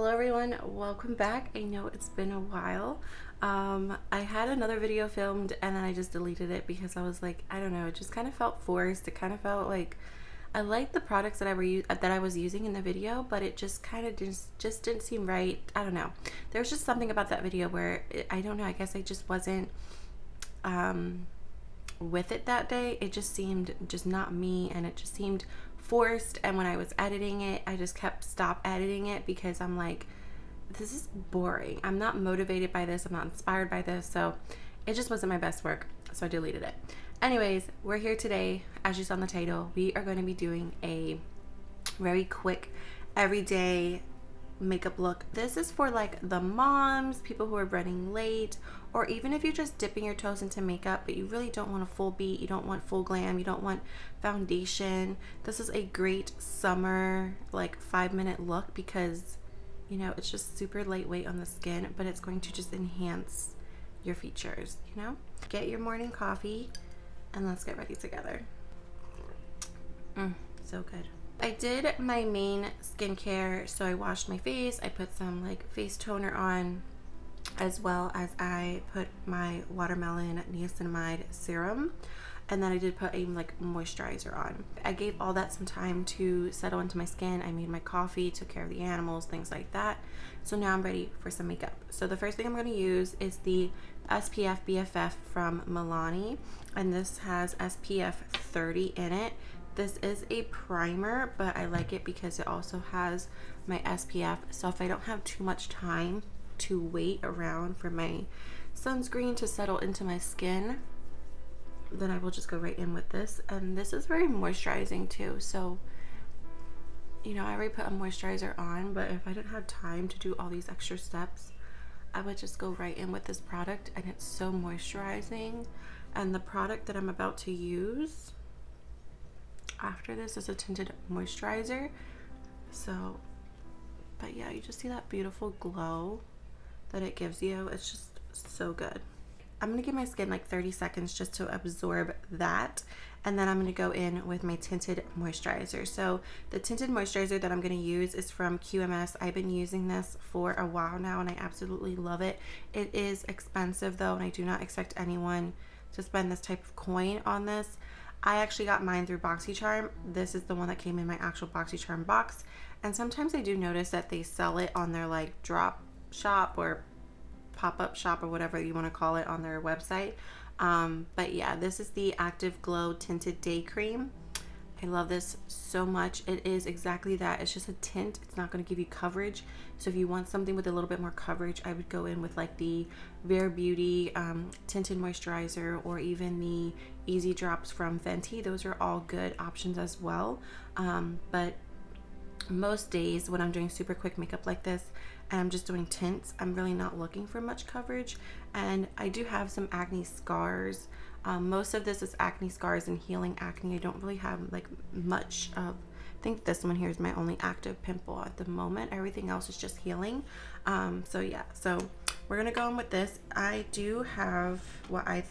Hello everyone, welcome back. I know it's been a while. I had another video filmed and then I just deleted it because I was like, I don't know, it just kind of felt forced. It kind of felt like I liked the products that I was using in the video, but it just kind of just didn't seem right. I don't know. There was just something about that video where I don't know. I guess I just wasn't with it that day. It just seemed just not me, and it just seemed forced. And when I was editing it, I just kept stop editing it because I'm like, this is boring. I'm not motivated by this. I'm not inspired by this. So it just wasn't my best work. So I deleted it. Anyways, we're here today. As you saw in the title, we are going to be doing a very quick, everyday makeup look. This is for like the moms, people who are running late, or even if you're just dipping your toes into makeup but you really don't want a full beat, you don't want full glam, you don't want foundation. This is a great summer like 5-minute look because you know it's just super lightweight on the skin, but it's going to just enhance your features, you know. Get your morning coffee and let's get ready together. So good. I did my main skincare, so I washed my face, I put some like face toner on, as well as I put my watermelon niacinamide serum, and then I did put a like moisturizer on. I gave all that some time to settle into my skin. I made my coffee, took care of the animals, things like that. So now I'm ready for some makeup. So the first thing I'm going to use is the SPF BFF from Milani, and this has SPF 30 in it. This is a primer, but I like it because it also has my SPF. So if I don't have too much time to wait around for my sunscreen to settle into my skin, then I will just go right in with this. And this is very moisturizing too. So, you know, I already put a moisturizer on, but if I didn't have time to do all these extra steps, I would just go right in with this product, and it's so moisturizing. And the product that I'm about to use after this is a tinted moisturizer. So, but yeah, you just see that beautiful glow that it gives you. It's just so good. I'm gonna give my skin like 30 seconds just to absorb that, and then I'm gonna go in with my tinted moisturizer. So the tinted moisturizer that I'm gonna use is from QMS. I've been using this for a while now and I absolutely love it. It is expensive though, and I do not expect anyone to spend this type of coin on this. I actually got mine through BoxyCharm. This is the one that came in my actual BoxyCharm box. And sometimes I do notice that they sell it on their like drop shop or pop-up shop or whatever you want to call it on their website. But yeah, this is the Active Glow Tinted Day Cream. I love this so much. It is exactly that. It's just a tint. It's not going to give you coverage. So if you want something with a little bit more coverage, I would go in with like the Bare Beauty tinted moisturizer, or even the Easy Drops from Fenty. Those are all good options as well. But most days when I'm doing super quick makeup like this and I'm just doing tints, I'm really not looking for much coverage. And I do have some acne scars. Most of this is acne scars and healing acne. I don't really have like much of, I think this one here is my only active pimple at the moment. Everything else is just healing. So yeah, so we're gonna go in with this. I do have what I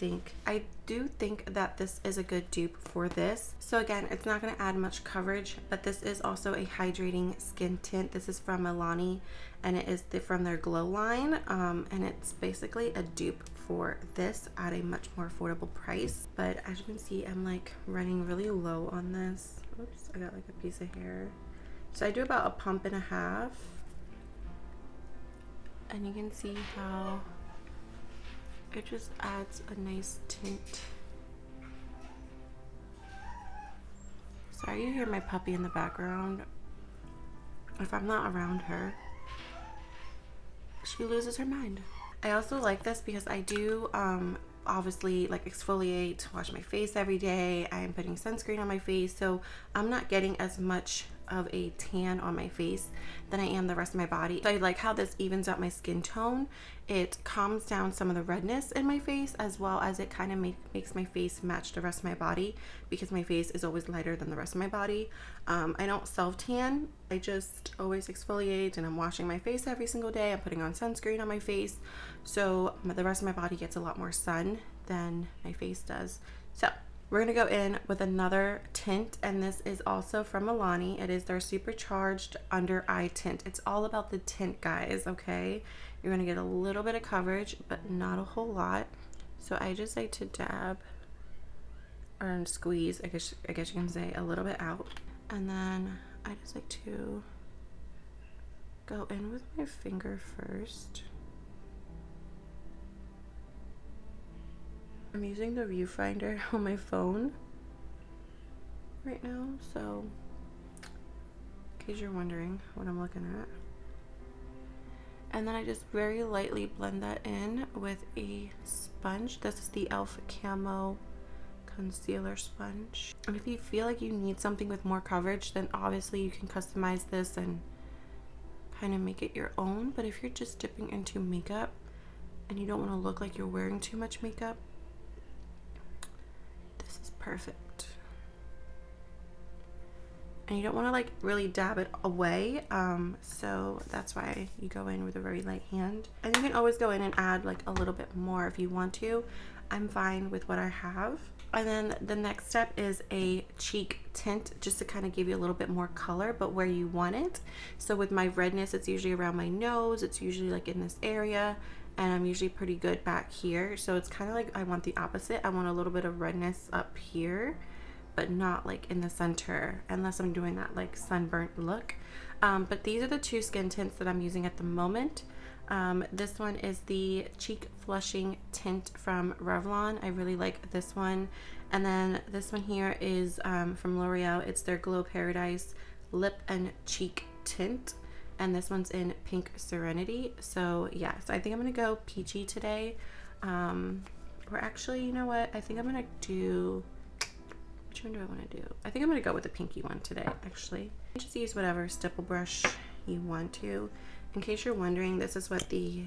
do think that this is a good dupe for this. So again, it's not gonna add much coverage, but this is also a hydrating skin tint. This is from Milani, and it is from their Glow line, and it's basically a dupe for this at a much more affordable price. But as you can see, I'm like running really low on this. Oops, I got like a piece of hair. So I do about a pump and a half, and you can see how it just adds a nice tint. Sorry you hear my puppy in the background. If I'm not around her, she loses her mind. I also like this because I do obviously like exfoliate, wash my face every day. I am putting sunscreen on my face, so I'm not getting as much of a tan on my face than I am the rest of my body. So I like how this evens out my skin tone. It calms down some of the redness in my face, as well as it kind of makes my face match the rest of my body, because my face is always lighter than the rest of my body. I don't self tan. I just always exfoliate, and I'm washing my face every single day. I'm putting on sunscreen on my face, so the rest of my body gets a lot more sun than my face does. So We're gonna go in with another tint, and this is also from Milani. It is their Supercharged Under Eye Tint. It's all about the tint, guys, okay? You're gonna get a little bit of coverage, but not a whole lot. So I just like to dab or squeeze, I guess you can say, a little bit out. And then I just like to go in with my finger first. I'm using the viewfinder on my phone right now, so in case you're wondering what I'm looking at. And then I just very lightly blend that in with a sponge. This is the e.l.f. Camo Concealer Sponge. And if you feel like you need something with more coverage, then obviously you can customize this and kind of make it your own. But if you're just dipping into makeup and you don't want to look like you're wearing too much makeup, this is perfect. And you don't want to like really dab it away, so that's why you go in with a very light hand. And you can always go in and add like a little bit more if you want to. I'm fine with what I have. And then the next step is a cheek tint, just to kind of give you a little bit more color, but where you want it. So with my redness, it's usually around my nose, it's usually like in this area, and I'm usually pretty good back here. So it's kind of like I want the opposite. I want a little bit of redness up here, but not like in the center, unless I'm doing that like sunburnt look. But these are the two skin tints that I'm using at the moment. This one is the Cheek Flushing Tint from Revlon. I really like this one. And then this one here is from L'Oreal. It's their Glow Paradise Lip and Cheek Tint. And this one's in Pink Serenity. So yeah, so I think I'm gonna go peachy today. Or actually, you know what? I think I'm gonna do, which one do I want to do? I think I'm going to go with the pinky one today, actually. Just use whatever stipple brush you want to. In case you're wondering, this is what the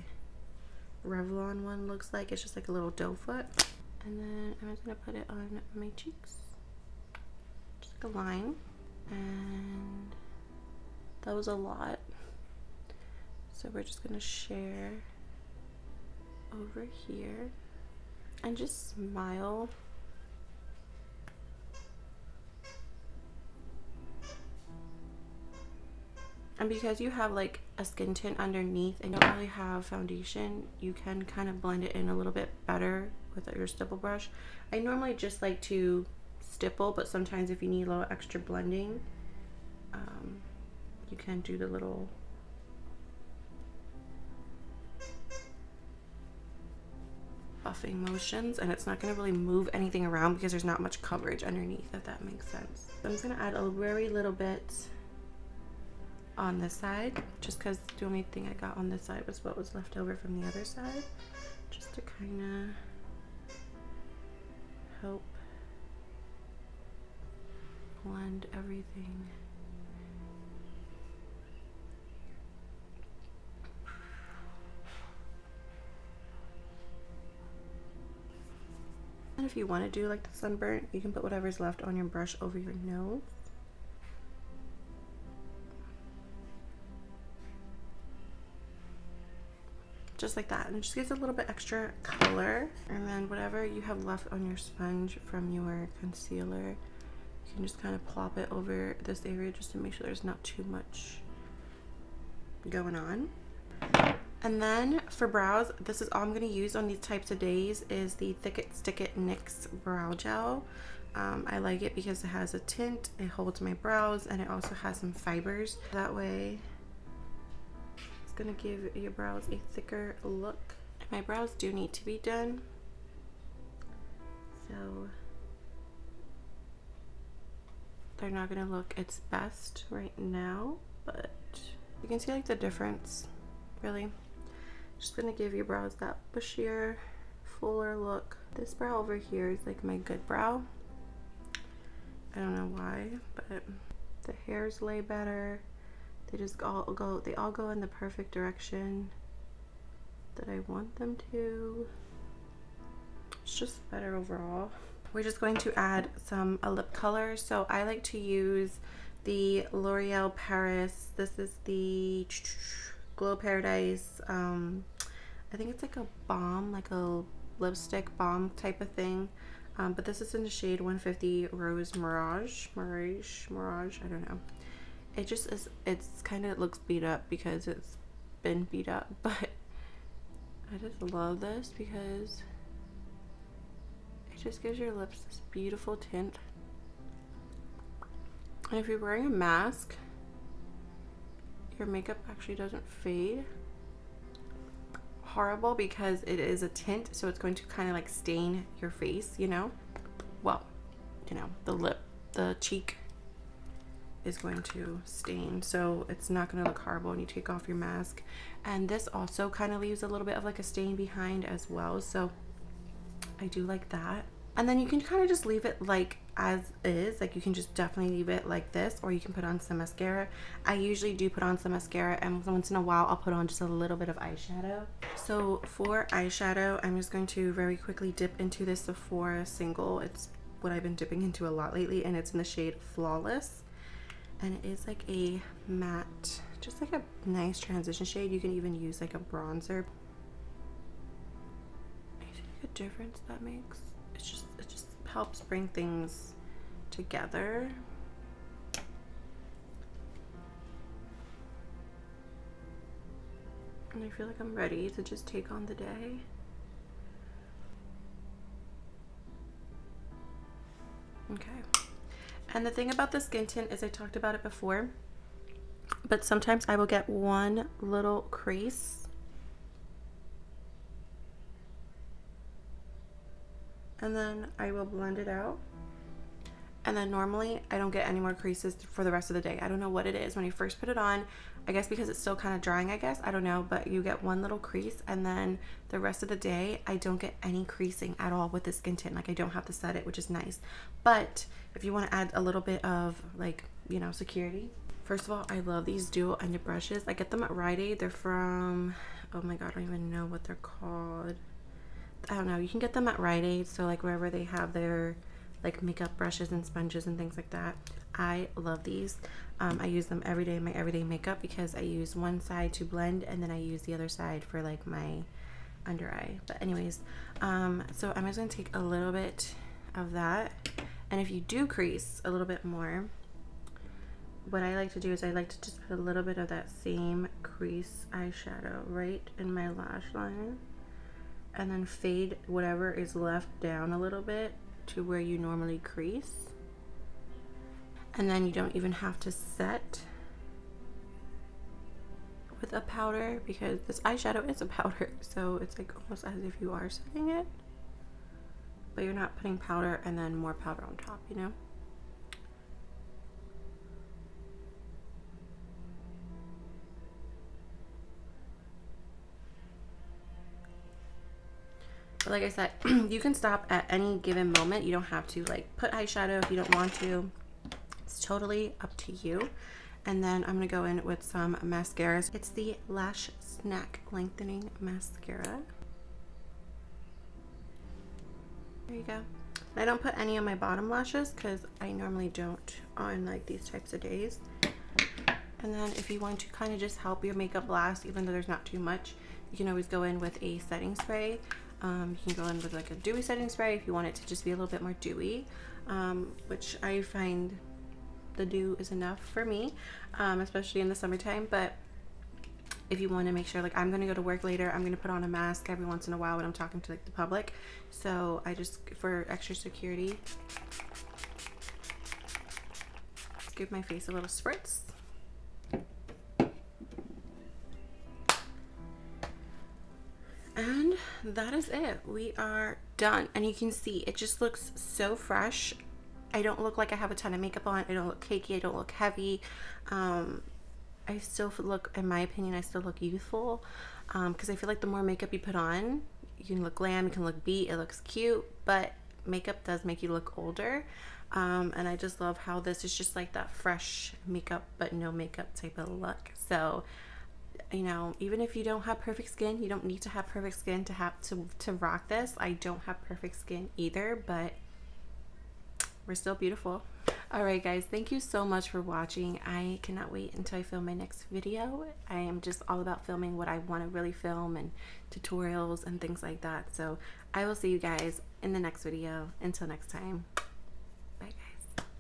Revlon one looks like. It's just like a little doe foot. And then I'm just going to put it on my cheeks. Just like a line. And that was a lot. So we're just going to share over here. And just smile. And because you have like a skin tint underneath and don't really have foundation, you can kind of blend it in a little bit better with your stipple brush. I normally just like to stipple, but sometimes if you need a little extra blending, you can do the little buffing motions, and it's not going to really move anything around because there's not much coverage underneath, if that makes sense. So I'm just going to add a very little bit on this side, just because the only thing I got on this side was what was left over from the other side, just to kind of help blend everything. And if you want to do like the sunburn, you can put whatever's left on your brush over your nose. Just like that, and it just gives a little bit extra color. And then whatever you have left on your sponge from your concealer, you can just kind of plop it over this area just to make sure there's not too much going on. And then for brows, this is all I'm going to use on these types of days, is the Thick It Stick It NYX Brow Gel. I like it because it has a tint, it holds my brows, and it also has some fibers. That way gonna give your brows a thicker look. My brows do need to be done, so they're not gonna look its best right now, but you can see like the difference, really. Just gonna give your brows that bushier, fuller look. This brow over here is like my good brow. I don't know why, but the hairs lay better. They just all go in the perfect direction that I want them to. It's just better overall. We're just going to add a lip color. So I like to use the L'Oreal Paris. This is the Glow Paradise. I think it's like a balm, like a lipstick balm type of thing. But this is in the shade 150 Rose Mirage. I don't know. It just is, it's kind of looks beat up because it's been beat up, but I just love this because it just gives your lips this beautiful tint. And if you're wearing a mask, your makeup actually doesn't fade. Horrible because it is a tint, so it's going to kind of like stain your face, you know? Well, you know, the lip, the cheek is going to stain, so it's not going to look horrible when you take off your mask. And this also kind of leaves a little bit of like a stain behind as well, so I do like that. And then you can kind of just leave it like as is, like you can just definitely leave it like this, or you can put on some mascara. I usually do put on some mascara, and once in a while I'll put on just a little bit of eyeshadow. So for eyeshadow, I'm just going to very quickly dip into this Sephora single. It's what I've been dipping into a lot lately, and it's in the shade Flawless. And it is like a matte, just like a nice transition shade. You can even use like a bronzer. I see a difference that makes. It just helps bring things together. And I feel like I'm ready to just take on the day. Okay. And the thing about the skin tint is I talked about it before, but sometimes I will get one little crease and then I will blend it out. And then normally I don't get any more creases for the rest of the day. I don't know what it is. When you first put it on, I guess because it's still kind of drying, I guess, I don't know, but you get one little crease, and then the rest of the day I don't get any creasing at all with the skin tint. Like I don't have to set it, which is nice. But if you want to add a little bit of like, you know, security. First of all, I love these dual ended brushes. I get them at Rite Aid. They're from, oh my god, I don't even know what they're called. I don't know. You can get them at Rite Aid, so like wherever they have their like makeup brushes and sponges and things like that. I love these. I use them every day in my everyday makeup because I use one side to blend and then I use the other side for like my under eye. But anyways, so I'm just gonna take a little bit of that, and if you do crease a little bit more, what I like to do is I like to just put a little bit of that same crease eyeshadow right in my lash line, and then fade whatever is left down a little bit to where you normally crease. And then you don't even have to set with a powder because this eyeshadow is a powder, so it's like almost as if you are setting it, but you're not putting powder and then more powder on top, you know? But like I said, you can stop at any given moment. You don't have to like put eyeshadow if you don't want to. It's totally up to you. And then I'm gonna go in with some mascaras. It's the Lash Snack Lengthening Mascara. There you go. And I don't put any on my bottom lashes because I normally don't on like these types of days. And then if you want to kind of just help your makeup last, even though there's not too much, you can always go in with a setting spray. You can go in with like a dewy setting spray if you want it to just be a little bit more dewy, which I find the dew is enough for me, especially in the summertime. But if you want to make sure, like I'm going to go to work later, I'm going to put on a mask every once in a while when I'm talking to like the public, so I just, for extra security, just give my face a little spritz. And that is it. We are done. And you can see it just looks so fresh. I don't look like I have a ton of makeup on. I don't look cakey. I don't look heavy. I still look, in my opinion, I still look youthful. Because I feel like the more makeup you put on, you can look glam, you can look beat, it looks cute. But makeup does make you look older. And I just love how this is just like that fresh makeup but no makeup type of look. So, you know, even if you don't have perfect skin, you don't need to have perfect skin to have to rock this. I don't have perfect skin either, but we're still beautiful. All right, guys, thank you so much for watching. I cannot wait until I film my next video. I am just all about filming what I want to really film and tutorials and things like that. So I will see you guys in the next video. Until next time.